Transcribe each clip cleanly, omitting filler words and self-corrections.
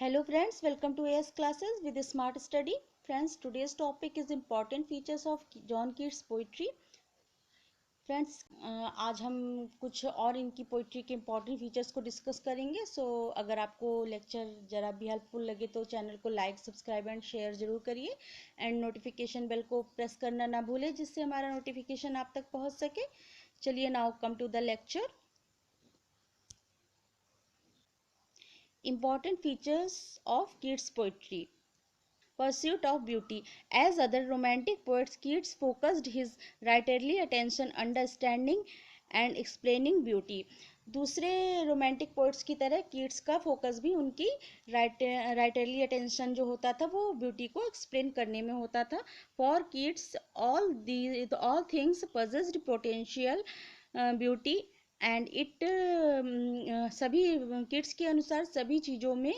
Hello friends, welcome to AS classes with Smart Study. Friends, today's topic is important features of John Keats poetry. Friends, आज हम कुछ और इनकी poetry के important features को discuss करेंगे. अगर आपको लेक्चर ज़रा भी हेल्पफुल लगे तो चैनल को लाइक, सब्सक्राइब एंड शेयर ज़रूर करिए एंड नोटिफिकेशन बेल को प्रेस करना ना भूलें जिससे हमारा नोटिफिकेशन आप तक पहुंच सके. चलिए now come to the lecture. Important features of Keats poetry. Pursuit of beauty. As other romantic poets, Keats focused his writerly attention understanding and explaining beauty. दूसरे रोमांटिक पोइट्स की तरह कीट्स का फोकस भी उनकी राइटरली अटेंशन जो होता था वो ब्यूटी को एक्सप्लेन करने में होता था. For Keats all things possessed potential beauty and it सभी किड्स के अनुसार सभी चीज़ों में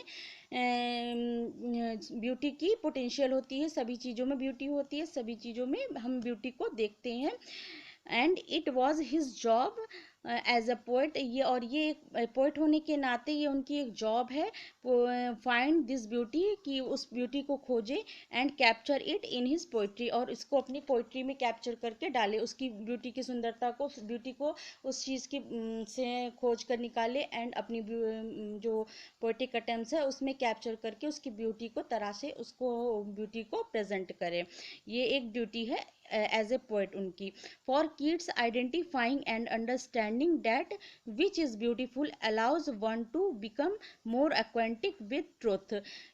ब्यूटी की पोटेंशियल होती है, सभी चीज़ों में ब्यूटी होती है, सभी चीज़ों में हम ब्यूटी को देखते हैं. And it was his job as a poet, ये एक पोइट होने के नाते ये उनकी एक जॉब है, फाइंड दिस ब्यूटी, कि उस ब्यूटी को खोजे and capture it in his poetry, और इसको अपनी पोइट्री में कैप्चर करके डाले, उसकी ब्यूटी की सुंदरता को, ब्यूटी को उस चीज़ की से खोज कर निकाले एंड अपनी जो पोइटिक अटेम्प्ट्स है उसमें कैप्चर करके उसकी ब्यूटी को तराशे, उसको ब्यूटी को प्रेजेंट करें. ये एक ड्यूटी है एज ए पोइट उनकी. For Keats identifying and understanding that which is beautiful allows one to become more acquainted with truth.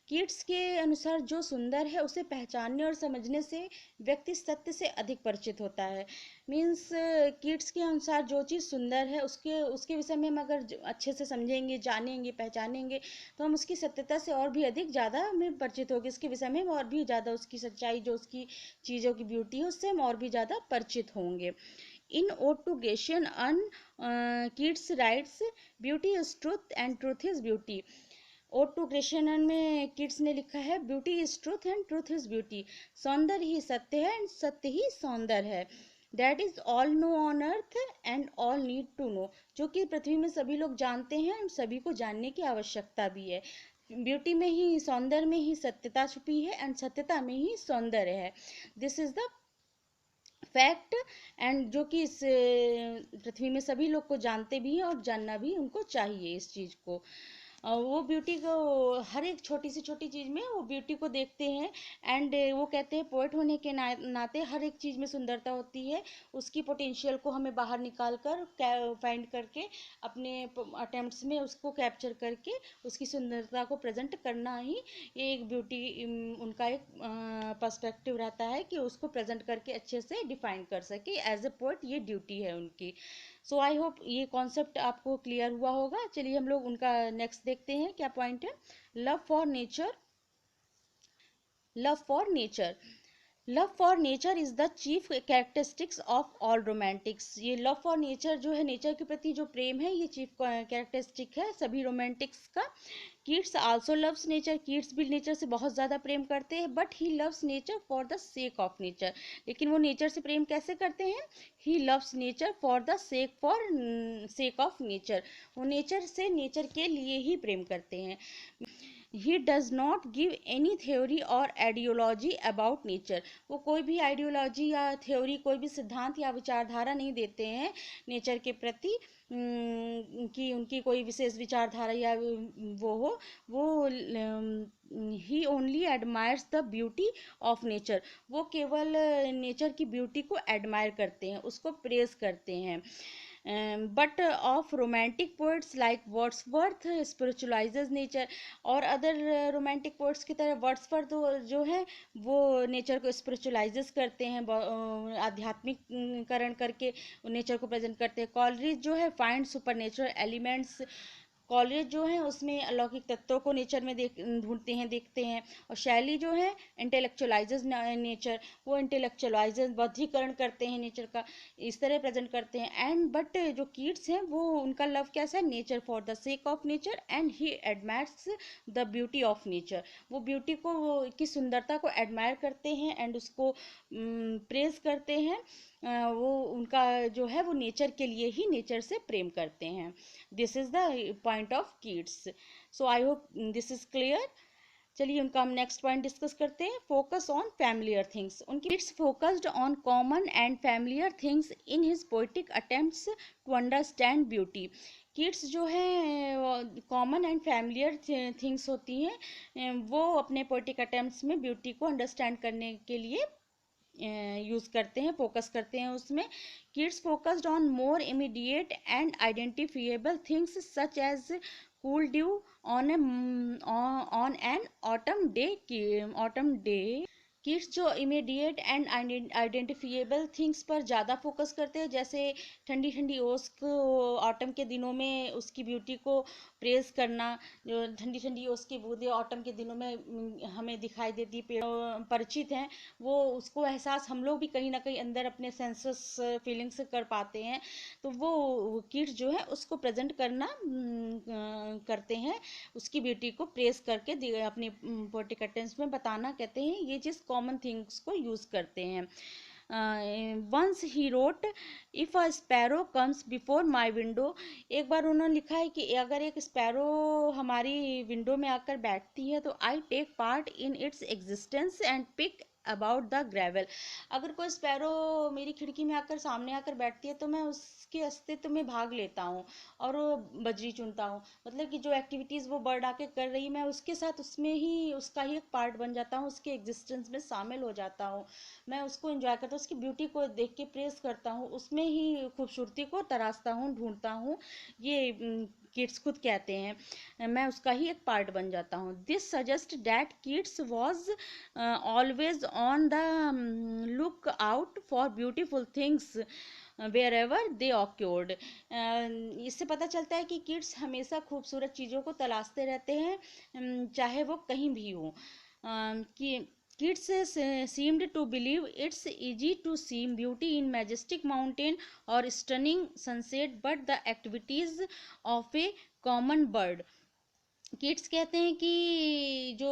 Keats के अनुसार जो सुंदर है उसे पहचानने और समझने से व्यक्ति सत्य से अधिक परिचित होता है. मीन्स किड्स के अनुसार जो चीज़ सुंदर है उसके विषय में हम अगर अच्छे से समझेंगे, जानेंगे, पहचानेंगे तो हम उसकी सत्यता से और भी अधिक ज़्यादा हमें परिचित होगी, इसके विषय में हम और भी ज़्यादा उसकी सच्चाई, जो उसकी चीज़ों की ब्यूटी है उससे हम और भी ज़्यादा परिचित होंगे. In ode to Grecian urn Keats writes beauty is truth and truth is beauty. Ode to Grecian में किड्स ने लिखा है beauty is truth and truth is beauty. सौंदर्य ही सत्य है एंड सत्य ही सौंदर्य है. That is all know on earth and all need to know. जो कि पृथ्वी में सभी लोग जानते हैं और सभी को जानने की आवश्यकता भी है. ब्यूटी में ही, सौंदर्य में ही सत्यता छुपी है एंड सत्यता में ही सौंदर्य है. This is the fact and जो कि इस पृथ्वी में सभी लोग को जानते भी हैं और जानना भी उनको चाहिए इस चीज़ को. वो ब्यूटी को हर एक छोटी से छोटी चीज़ में वो ब्यूटी को देखते हैं एंड वो कहते हैं पोएट होने के नाते हर एक चीज़ में सुंदरता होती है, उसकी पोटेंशियल को हमें बाहर निकाल कर फाइंड करके अपने अटेम्प्ट्स में उसको कैप्चर करके उसकी सुंदरता को प्रेजेंट करना ही ये एक ब्यूटी, उनका एक पर्सपेक्टिव रहता है कि उसको प्रेजेंट करके अच्छे से डिफाइन कर सके. एज ए पोएट ये ड्यूटी है उनकी. सो आई होप ये कॉन्सेप्ट आपको क्लियर हुआ होगा. चलिए हम लोग उनका नेक्स्ट देखते हैं क्या पॉइंट है. Love for nature. Love for nature. Love for nature is the chief characteristics of all Romantics. ये लव फॉर नेचर जो है, नेचर के प्रति जो प्रेम है, ये चीफ कैरेक्टरिस्टिक है सभी रोमांटिक्स का. Keats also loves nature. Keats भी नेचर से बहुत ज़्यादा प्रेम करते हैं but he loves nature for the sake of nature. लेकिन वो नेचर से प्रेम कैसे करते हैं? He loves nature for the sake of nature. वो नेचर से, नेचर के लिए ही प्रेम करते हैं. He does not give any theory और आइडियोलॉजी अबाउट नेचर. वो कोई भी आइडियोलॉजी या थ्योरी, कोई भी सिद्धांत या विचारधारा नहीं देते हैं नेचर के प्रति कि उनकी कोई विशेष विचारधारा या वो ही only admires the beauty of nature. वो केवल नेचर की ब्यूटी को एडमायर करते हैं, उसको प्रेज करते हैं. But of romantic poets like Wordsworth spiritualises nature. और अदर रोमांटिक पोइट्स की तरह वर्ड्सवर्थ जो है वो नेचर को स्पिरिचुअलाइजेस करते हैं, आध्यात्मिककरण करके नेचर को प्रेजेंट करते हैं. कॉलरिज जो है find super natural elements. College जो है उसमें अलौकिक तत्वों को नेचर में ढूंढते हैं, देखते हैं. और शैली जो है इंटेलेक्चुअलाइजेस नेचर. वो इंटेलेक्चुअलाइजेस, बौद्धिकरण करते हैं नेचर का, इस तरह प्रेजेंट करते हैं. एंड बट जो कीट्स हैं वो, उनका लव कैसा है? Nature for the sake of nature and he admires the beauty of nature. वो ब्यूटी को, की सुंदरता को एडमायर करते हैं एंड उसको प्रेज करते हैं वो उनका जो है वो नेचर के लिए ही नेचर से प्रेम करते हैं. This is the point of Keats. So I hope this is clear. चलिए उनका हम नेक्स्ट पॉइंट डिस्कस करते हैं. Focus on familiar things. उनकी Keats focused on common and familiar things in his poetic attempts to understand beauty. Keats जो है common and familiar things होती हैं, वो अपने पोइटिक अटेम्प्ट्स में ब्यूटी को अंडरस्टैंड करने के लिए यूज़ करते हैं, फोकस करते हैं उसमें. Kids focused on more immediate and identifiable things such as cool dew on an autumn day. Kids जो इमीडिएट एंड आइडेंटिफिएबल थिंग्स पर ज़्यादा फोकस करते हैं, जैसे ठंडी ठंडी ओस को ऑटम के दिनों में उसकी ब्यूटी को प्रेज करना. जो ठंडी ठंडी ओस की बूंदें ऑटम के दिनों में हमें दिखाई देती, पेड़ों परिचित हैं, वो उसको एहसास हम लोग भी कहीं ना कहीं अंदर अपने सेंसेस फीलिंग्स कर पाते हैं. तो वो किड्स जो है उसको प्रेजेंट करना करते हैं, उसकी ब्यूटी को प्रेज करके अपनी पोएटिक अटेम्प्ट्स में बताना कहते हैं. ये चीज़ कॉमन थिंग्स को यूज़ करते हैं. Once he wrote if a sparrow comes before my window. एक बार उन्होंने लिखा है कि अगर एक स्पैरो हमारी विंडो में आकर बैठती है तो I take part in its existence and pick about the gravel. अगर कोई स्पैरो मेरी खिड़की में आकर सामने आकर बैठती है तो मैं उसके अस्तित्व में भाग लेता हूँ और वो बजरी चुनता हूँ. मतलब कि जो एक्टिविटीज़ वो बर्ड आके कर रही, मैं उसके साथ उसमें ही उसका ही एक पार्ट बन जाता हूँ, उसके एग्जिस्टेंस में शामिल हो जाता हूँ. मैं उसको एंजॉय करता हूँ, उसकी ब्यूटी को देख के प्रेस करता हूँ, उसमें ही खूबसूरती को तराशता हूँ, ढूंढता हूँ. ये किड्स खुद कहते हैं, मैं उसका ही एक पार्ट बन जाता हूँ. This suggest that Keats was always on the look out for beautiful things wherever they occurred. इससे पता चलता है कि किड्स हमेशा खूबसूरत चीज़ों को तलाशते रहते हैं, चाहे वो कहीं भी हो. कि kids seemed to believe it's easy to see beauty in majestic mountain or stunning sunset, but the activities of a common bird. Kids कहते हैं कि जो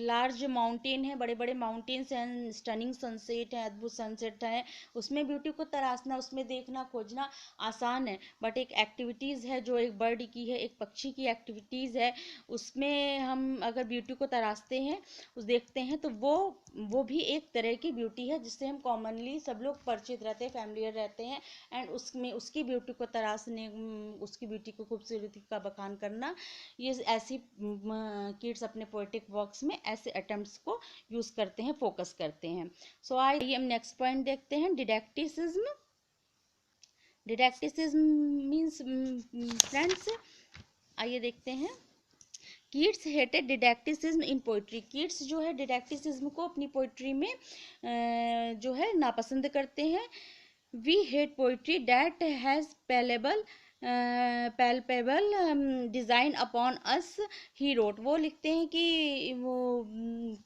लार्ज माउंटेन है, बड़े बड़े माउंटेन्स हैं, स्टनिंग सनसेट है, अद्भुत सनसेट है, उसमें ब्यूटी को तराशना, उसमें देखना खोजना आसान है. बट एक एक्टिविटीज़ है जो एक बर्ड की है, एक पक्षी की एक्टिविटीज़ है, उसमें हम अगर ब्यूटी को तराशते हैं, उस देखते हैं, तो वो भी एक तरह की ब्यूटी है जिससे हम कॉमनली सब लोग परिचित रहते हैं, फैमिलियर रहते हैं. एंड उसमें उसकी ब्यूटी को तराशने, उसकी ब्यूटी को खूबसूरती का बखान करना, ये ऐसी किड्स अपने पोएटिक वर्क्स में ऐसे अटेम्प्ट्स को यूज़ करते हैं, फोकस करते हैं. सो आइए हम नेक्स्ट पॉइंट देखते हैं. डिडैक्टिसिज्म. डिडैक्टिसिज्म मीन्स फ्रेंड्स, आइए देखते हैं. Keats hated didacticism in poetry. Keats जो है डिडैक्टिसिज्म को अपनी पोइट्री में जो है नापसंद करते हैं. We hate poetry that has palpable design upon us, he wrote. वो लिखते हैं कि वो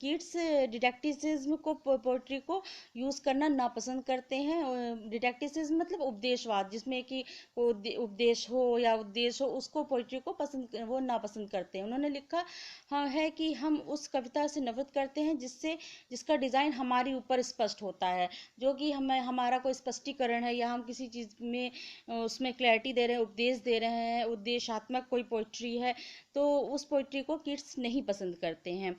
किड्स डिडैक्टिसिज्म को, पोइट्री को यूज़ करना नापसंद करते हैं. डिडैक्टिसिज्म मतलब उपदेशवाद, जिसमें कि उपदेश हो या उद्देश्य हो, उसको पोइट्री को वो नापसंद करते हैं. उन्होंने लिखा हाँ है कि हम उस कविता से नफरत करते हैं जिसका डिज़ाइन हमारे ऊपर स्पष्ट होता है, जो कि हमारा कोई स्पष्टीकरण है, या हम किसी चीज़ में उसमें क्लैरिटी दे रहे हैं, उपदेश दे रहे हैं, उद्देशात्मक कोई पोइट्री है, तो उस पोइट्री को किड्स नहीं पसंद करते हैं.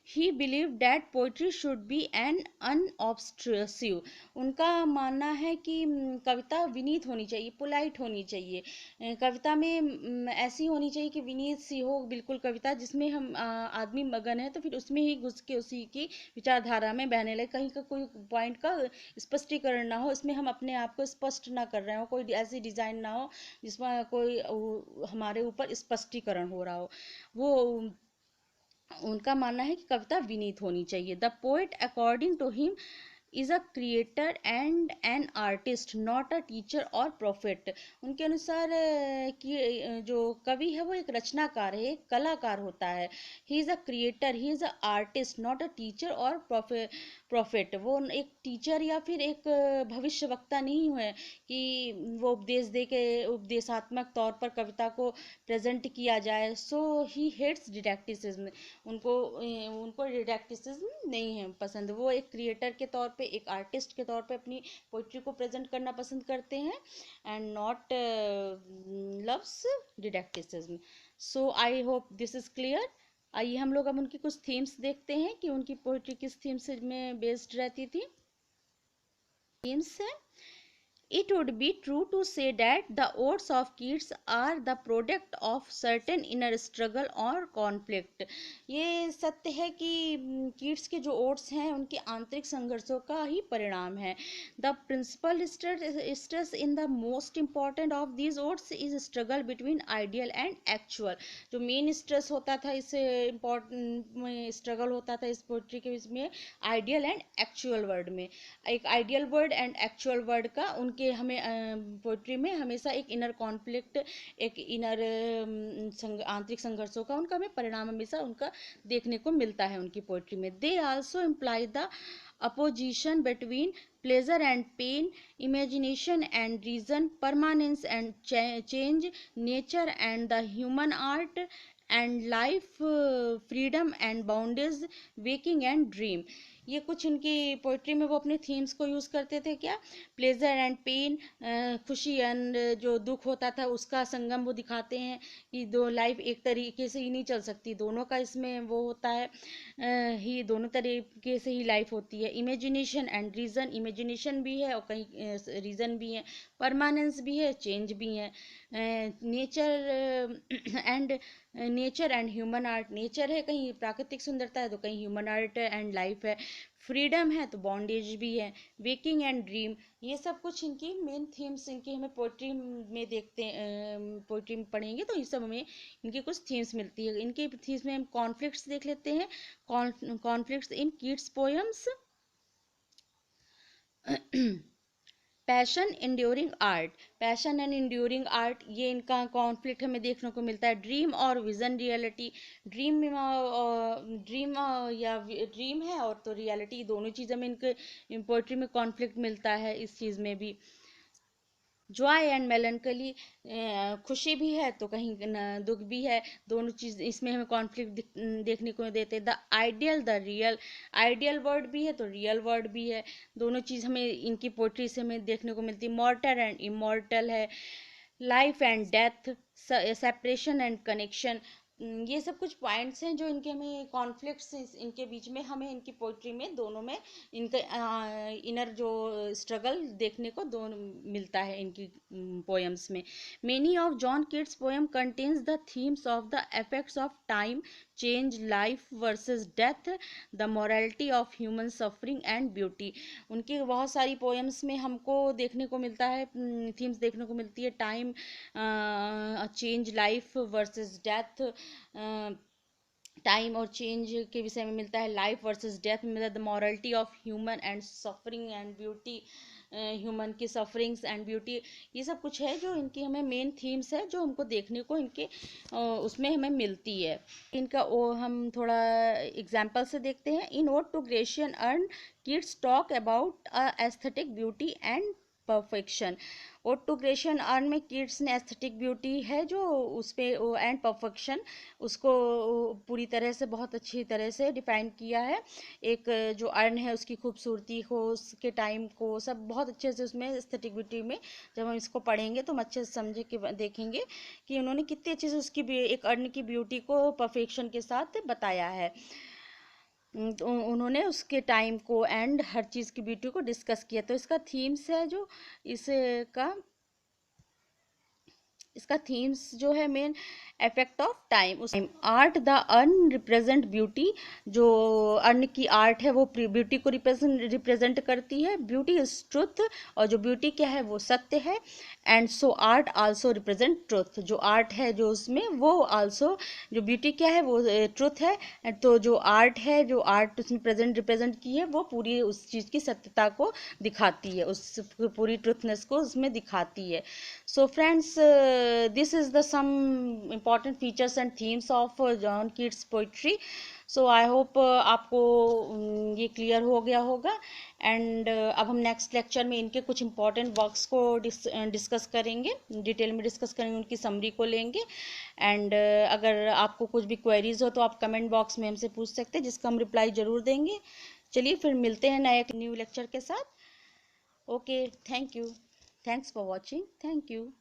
He believe that poetry should be an unobtrusive. उनका मानना है कि कविता विनीत होनी चाहिए, पोलाइट होनी चाहिए. कविता में ऐसी होनी चाहिए कि विनीत सी हो बिल्कुल कविता, जिसमें हम आदमी मगन है तो फिर उसमें ही घुस के उसी की विचारधारा में बहने लगे, कहीं का कोई पॉइंट का स्पष्टीकरण ना हो, इसमें हम अपने आप को स्पष्ट ना कर रहे हो, कोई ऐसी डिज़ाइन ना हो जिसमें कोई हमारे ऊपर स्पष्टीकरण हो रहा हो. वो उनका मानना है कि कविता विनीत होनी चाहिए. The poet according to him is a creator and an artist, not a teacher or prophet. उनके अनुसार कि जो कवि है वो एक रचनाकार है, एक कलाकार होता है. He is a creator, he is a artist, not a teacher or prophet. वो एक टीचर या फिर एक भविष्य वक्ता नहीं है कि वो उपदेश दे के उपदेशात्मक तौर पर कविता को प्रेजेंट किया जाए. सो ही हेट्स डिडैक्टिसिज्म. उनको डिडैक्टिसिज्म नहीं है पसंद. वो एक क्रिएटर के तौर पे, एक आर्टिस्ट के तौर पे अपनी पोइट्री को प्रेजेंट करना पसंद करते हैं, and not loves didacticism. So I hope this is clear. आइए हम लोग अब उनकी कुछ थीम्स देखते हैं कि उनकी पोइट्री किस थीम से में बेस्ड रहती थी। थीम्स है, it would be true to say that the odes of Keats are the product of certain inner struggle or conflict। ये सत्य है कि कीट्स के जो ओड्स हैं उनके आंतरिक संघर्षों का ही परिणाम है। The principal stress in the most important of these odes is struggle between ideal and actual। जो मेन स्ट्रेस होता था इस इम्पोर्टेंट स्ट्रगल होता था इस पोइट्री के इसमें आइडियल एंड एक्चुअल वर्ड में। एक ideal word and actual word का उनके हमें पोइट्री में हमेशा एक इनर कॉन्फ्लिक्ट, एक इनर आंतरिक संघर्षों का उनका हमें परिणाम हमेशा उनका देखने को मिलता है उनकी पोइट्री में। They also imply the opposition between pleasure and pain, imagination and reason, permanence and change, nature and the human art and life, freedom and boundaries, waking and dream। ये कुछ उनकी पोइट्री में वो अपने थीम्स को use करते थे। क्या? प्लेजर एंड पेन, खुशी एंड जो दुख होता था उसका संगम वो दिखाते हैं कि दो लाइफ एक तरीके से ही नहीं चल सकती, दोनों का इसमें वो होता है, ही दोनों तरीके से ही लाइफ होती है। इमेजिनेशन एंड रीज़न, इमेजिनेशन भी है और कहीं रीज़न भी है, परमानेंस भी है, चेंज भी है। Nature and human art, nature है कहीं प्राकृतिक सुंदरता है तो कहीं ह्यूमन आर्ट एंड लाइफ है। फ्रीडम है तो बॉन्डेज भी है। वेकिंग एंड ड्रीम, ये सब कुछ इनकी मेन थीम्स इनकी हमें पोइट्री में देखते हैं, पोइट्री में पढ़ेंगे तो ये सब हमें इनकी कुछ थीम्स मिलती है। इनके थीम्स में हम कॉन्फ्लिक्ट्स देख लेते हैं। Conflicts in Keats poems. Passion enduring art, passion and enduring art, ये इनका कॉन्फ्लिक्ट हमें देखने को मिलता है। ड्रीम और विजन रियलिटी, ड्रीम या ड्रीम है और तो रियलिटी, दोनों चीज़ में इनके पोइट्री में कॉन्फ्लिक्ट मिलता है इस चीज़ में भी। जॉय एंड मेलनकली, खुशी भी है तो कहीं दुख भी है, दोनों चीज़ इसमें हमें कॉन्फ्लिक्ट देखने को देते हैं। The ideal the real, ideal word भी है तो रियल वर्ड भी है, दोनों चीज़ हमें इनकी पोइट्री से हमें देखने को मिलती है। मॉर्टल एंड इमॉर्टल है, life and death, separation and connection, ये सब कुछ पॉइंट्स हैं जो इनके हमें कॉन्फ्लिक्ट्स इनके बीच में हमें इनकी पोइट्री में दोनों में इनके इनर जो स्ट्रगल देखने को दोनों मिलता है इनकी पोएम्स में। Many of John Keats poem contains the themes of the effects of time, change, life versus death, the morality of human suffering and beauty. उनकी बहुत सारी पोएम्स में हमको देखने को मिलता है, थीम्स देखने को मिलती है। Time, change, life versus death, time और चेंज के विषय में मिलता है। लाइफ वर्सेस डेथ में the morality of human and suffering and beauty, human की सफरिंग्स एंड ब्यूटी, ये सब कुछ है जो इनकी हमें मेन थीम्स है जो हमको देखने को इनके उसमें हमें मिलती है। इनका हम थोड़ा एग्जाम्पल से देखते हैं। In ode to Grecian urn Keats talk about aesthetic beauty and perfection. Ode to Grecian urn में कीट्स ने एस्थेटिक ब्यूटी है जो उस पर एंड परफेक्शन उसको पूरी तरह से बहुत अच्छी तरह से डिफाइन किया है। एक जो अर्न है उसकी खूबसूरती को, उसके टाइम को, सब बहुत अच्छे से उसमें एस्थेटिक ब्यूटी में जब हम इसको पढ़ेंगे तो हम अच्छे से समझे कि देखेंगे कि उन्होंने कितने अच्छे से उसकी एक अर्न की ब्यूटी को परफेक्शन के साथ बताया है। उन्होंने उसके टाइम को एंड हर चीज़ की ब्यूटी को डिस्कस किया। तो इसका थीम्स है जो इसका थीम्स जो है मेन इफेक्ट ऑफ टाइम। उस art the earn represent beauty, जो अर्न की आर्ट है वो ब्यूटी को रिप्रेजेंट करती है। ब्यूटी इज ट्रुथ, और जो ब्यूटी क्या है वो सत्य है। And so art also represent truth, जो आर्ट है जो उसमें वो आल्सो, जो ब्यूटी क्या है वो ट्रुथ है, तो जो आर्ट है, जो आर्ट उसमें रिप्रेजेंट की है वो पूरी उस चीज़ की सत्यता को दिखाती है, उस पूरी ट्रुथनेस को उसमें दिखाती है। So friends, this is the some important features and themes of John Keats poetry. So I hope आपको ये क्लियर हो गया होगा। एंड अब हम नेक्स्ट लेक्चर में इनके कुछ इंपॉर्टेंट वर्क्स को डिस्कस करेंगे, डिटेल में डिस्कस करेंगे, उनकी समरी को लेंगे। एंड अगर आपको कुछ भी क्वेरीज हो तो आप कमेंट बॉक्स में हमसे पूछ सकते हैं, जिसका हम रिप्लाई ज़रूर देंगे। चलिए फिर मिलते हैं नए न्यू लेक्चर के साथ। Okay, thank you, thanks for watching, thank you.